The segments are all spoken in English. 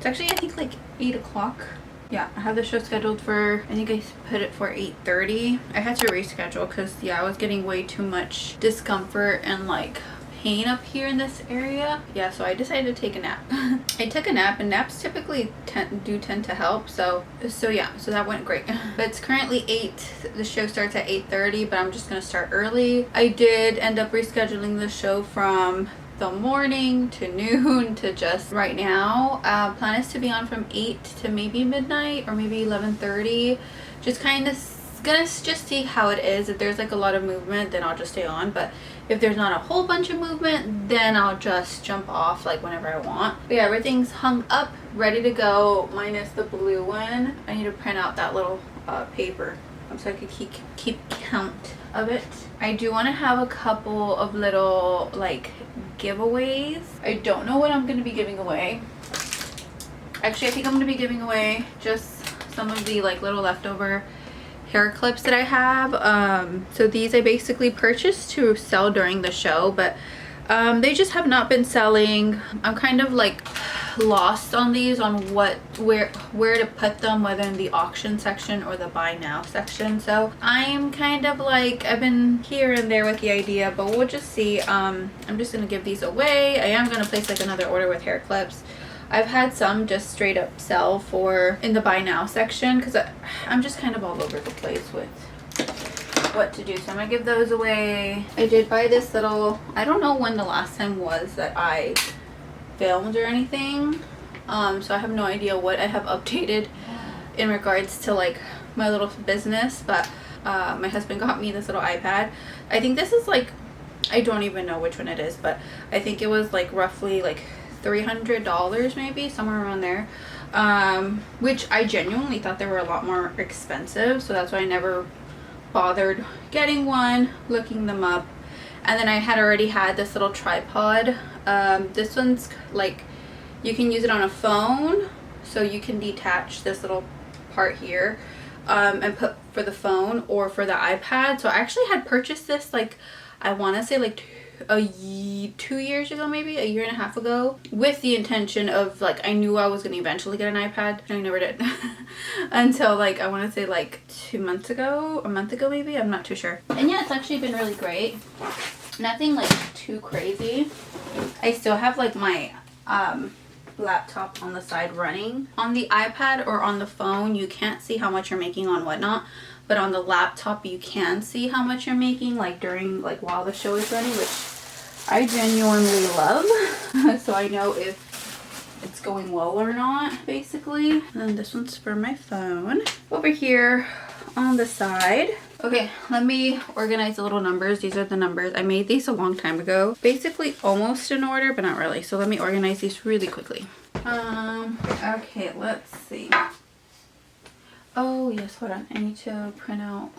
It's actually, I think, like 8 o'clock. Yeah, I have the show scheduled for, I think I put it for 8:30. I had to reschedule because, yeah, I was getting way too much discomfort and like pain up here in this area. Yeah, so I decided to take a nap. I took a nap, and naps typically tend to help. So yeah, so that went great. But it's currently 8. The show starts at 8:30, but I'm just gonna start early. I did end up rescheduling the show from the morning to noon to just right now. Plan is to be on from 8 to maybe midnight or maybe 11:30. Just kind of gonna just see how it is. If there's like a lot of movement, then I'll just stay on, but if there's not a whole bunch of movement, then I'll just jump off like whenever I want. But yeah, everything's hung up, ready to go, minus the blue one. I need to print out that little paper so I could keep count of it. I do want to have a couple of little like giveaways. I don't know what I'm going to be giving away. Actually, I think I'm going to be giving away just some of the like little leftover hair clips that I have. So these I basically purchased to sell during the show, but they just have not been selling. I'm kind of like lost on these, on where to put them, whether in the auction section or the buy now section. So I'm kind of like, I've been here and there with the idea, but we'll just see. I'm just gonna give these away. I am gonna place like another order with hair clips. I've had some just straight up sell for in the buy now section because I'm just kind of all over the place with what to do. So I'm gonna give those away. I did buy this little, I don't know when the last time was that I filmed or anything. So I have no idea what I have updated in regards to like my little business, but my husband got me this little iPad. I think this is like, I don't even know which one it is, but I think it was like roughly like $300 maybe, somewhere around there, which I genuinely thought they were a lot more expensive, so that's why I never bothered getting one, looking them up. And then I had already had this little tripod. This one's like, you can use it on a phone, so you can detach this little part here and put for the phone or for the iPad. So I actually had purchased this like, I want to say like 2 years ago, maybe a year and a half ago, with the intention of like, I knew I was going to eventually get an iPad, and I never did until like, I want to say like 2 months ago, a month ago maybe, I'm not too sure. And yeah, it's actually been really great. Nothing like too crazy. I still have like my laptop on the side running. On the iPad or on the phone, you can't see how much you're making on Whatnot, but on the laptop you can see how much you're making like during, like while the show is running, which I genuinely love. So I know if it's going well or not, basically. And this one's for my phone. Over here on the side. Okay, let me organize the little numbers. These are the numbers. I made these a long time ago. Basically almost in order, but not really. So let me organize these really quickly. Okay, let's see. Oh yes, hold on. I need to print out.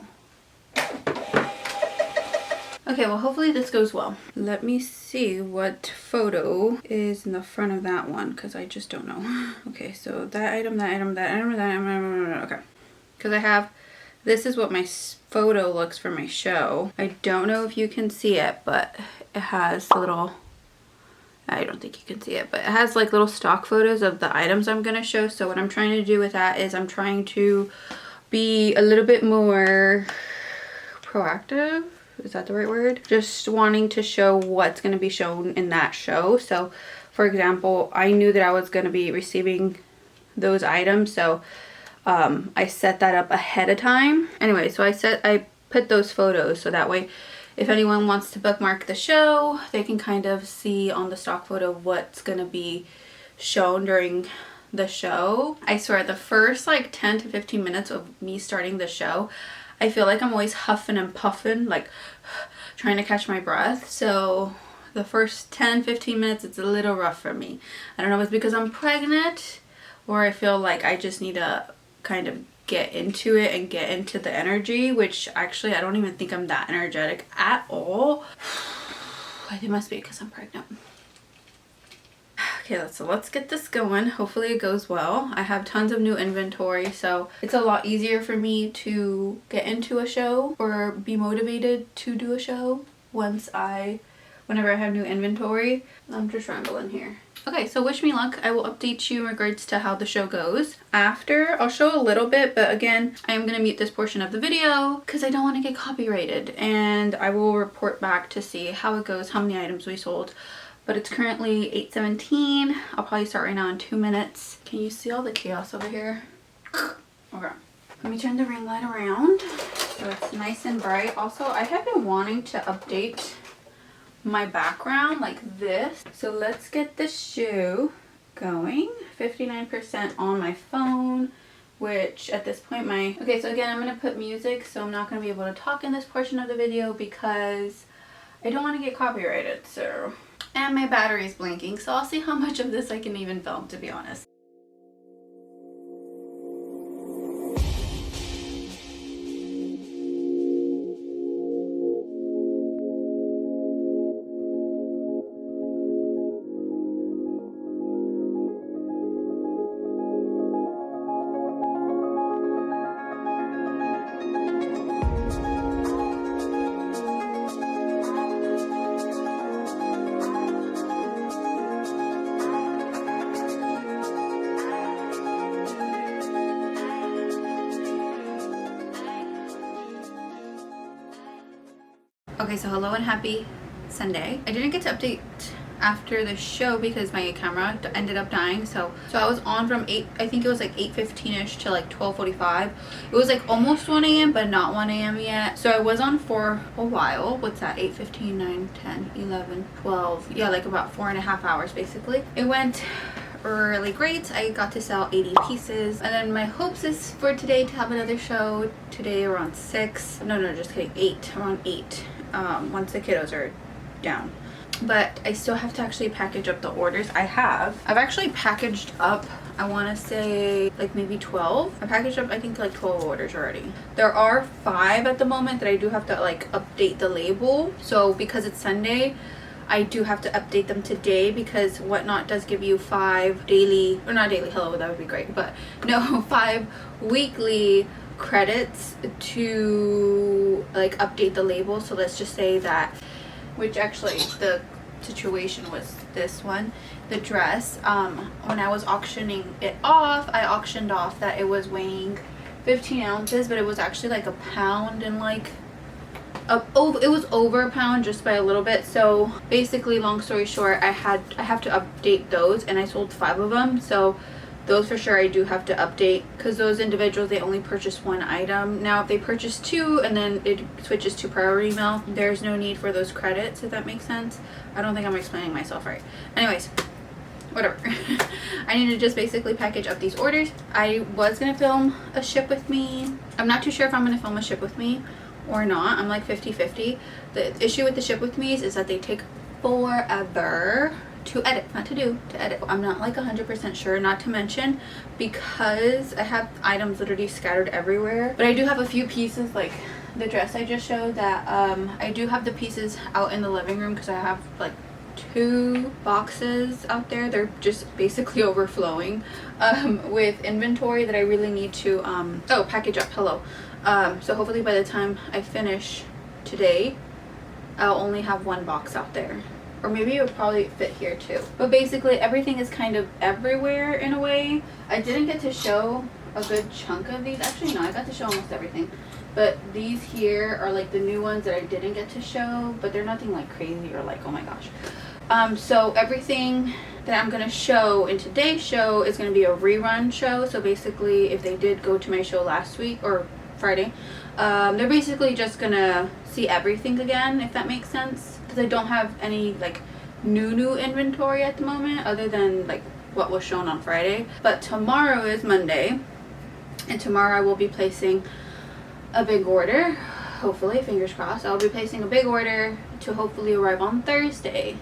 Okay, well hopefully this goes well. Let me see what photo is in the front of that one, because I just don't know. Okay, so that item, that item, that item, that item, okay. Because I have, this is what my photo looks for my show. I don't know if you can see it, but it has a little, I don't think you can see it, but it has like little stock photos of the items I'm going to show. So what I'm trying to do with that is I'm trying to be a little bit more proactive. Is that the right word? Just wanting to show what's going to be shown in that show. So for example, I knew that I was going to be receiving those items, so I set that up ahead of time. Anyway, so I put those photos so that way if anyone wants to bookmark the show, they can kind of see on the stock photo what's going to be shown during the show. I swear the first like 10 to 15 minutes of me starting the show, I feel like I'm always huffing and puffing, like trying to catch my breath. So the first 10-15 minutes, it's a little rough for me. I don't know if it's because I'm pregnant or I feel like I just need to kind of get into it and get into the energy, which actually I don't even think I'm that energetic at all. It must be because I'm pregnant. Okay, so let's get this going. Hopefully it goes well. I have tons of new inventory, so it's a lot easier for me to get into a show or be motivated to do a show whenever I have new inventory. I'm just rambling here. Okay, so wish me luck. I will update you in regards to how the show goes. After, I'll show a little bit, but again, I am going to mute this portion of the video because I don't want to get copyrighted. And I will report back to see how it goes, how many items we sold. But it's currently 8:17. I'll probably start right now in 2 minutes. Can you see all the chaos over here? Okay. Let me turn the ring light around so it's nice and bright. Also, I have been wanting to update my background like this. So let's get the shoe going. 59% on my phone, which at this point okay, so again, I'm gonna put music, so I'm not gonna be able to talk in this portion of the video because I don't want to get copyrighted. So, and my battery is blinking, so I'll see how much of this I can even film, to be honest. Okay, so hello and happy Sunday. I didn't get to update after the show because my camera ended up dying. So I was on from 8, I think it was like 8:15ish to like 12:45. It was like almost 1 a.m. but not 1 a.m. yet. So I was on for a while. What's that? 8:15, 9, 10, 11, 12. Yeah, like about 4.5 hours basically. It went really great. I got to sell 80 pieces, and then my hopes is for today to have another show today around 6. No, just kidding, 8, around 8, once the kiddos are down. But I still have to actually package up the orders. I've actually packaged up, I want to say like maybe 12. I packaged up I think like 12 orders already. There are 5 at the moment that I do have to like update the label. So because it's Sunday, I do have to update them today because Whatnot does give you 5 daily, or not daily, hello, that would be great, but no, 5 weekly credits to like update the label. So let's just say that, which actually the situation was this one, the dress, when I was auctioning it off, I auctioned off that it was weighing 15 ounces, but it was actually like a pound and like it was over a pound just by a little bit. So basically, long story short, I have to update those, and I sold 5 of them. So those for sure I do have to update because those individuals, they only purchased 1 item. Now if they purchase 2 and then it switches to priority mail, there's no need for those credits, if that makes sense. I don't think I'm explaining myself right. Anyways, whatever. I need to just basically package up these orders. I was gonna film a ship with me. I'm not too sure if I'm gonna film a ship with me or not. I'm like 50-50. The issue with the ship with me's is that they take forever to edit, not to do, to edit. I'm not like 100% sure, not to mention because I have items literally scattered everywhere. But I do have a few pieces, like the dress I just showed, that I do have the pieces out in the living room because I have like 2 boxes out there. They're just basically overflowing with inventory that I really need to package up. Hello. So hopefully by the time I finish today, I'll only have 1 box out there, or maybe it would probably fit here too. But basically everything is kind of everywhere in a way. I didn't get to show a good chunk of these. Actually no, I got to show almost everything, but these here are like the new ones that I didn't get to show, but they're nothing like crazy or like oh my gosh. So everything that I'm gonna show in today's show is gonna be a rerun show. So basically if they did go to my show last week or Friday, they're basically just gonna see everything again, if that makes sense, because I don't have any like new inventory at the moment other than like what was shown on Friday. But tomorrow is Monday, and tomorrow I will be placing a big order. Hopefully, fingers crossed, I'll be placing a big order to hopefully arrive on Thursday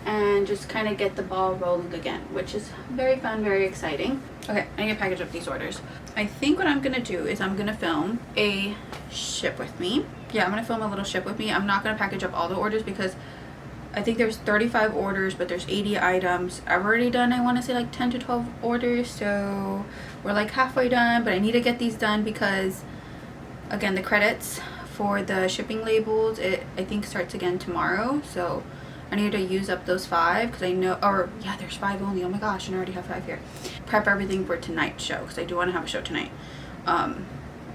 and just kind of get the ball rolling again, which is very fun, very exciting. Okay, I need to package up these orders. I think what I'm gonna do is I'm gonna film a ship with me. Yeah, I'm gonna film a little ship with me. I'm not gonna package up all the orders because I think there's 35 orders, but there's 80 items. I've already done, I want to say like 10 to 12 orders, so we're like halfway done, but I need to get these done because again, the credits for the shipping labels, I think starts again tomorrow. So I need to use up those 5 because I know, or yeah, there's 5 only. Oh my gosh, and I already have 5 here. Prep everything for tonight's show because I do want to have a show tonight.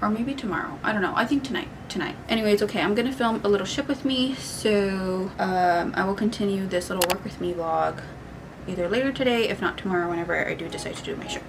Or maybe tomorrow. I don't know. I think tonight. Anyways, okay, I'm gonna film a little ship with me. So I will continue this little work with me vlog either later today, if not tomorrow, whenever I do decide to do my show.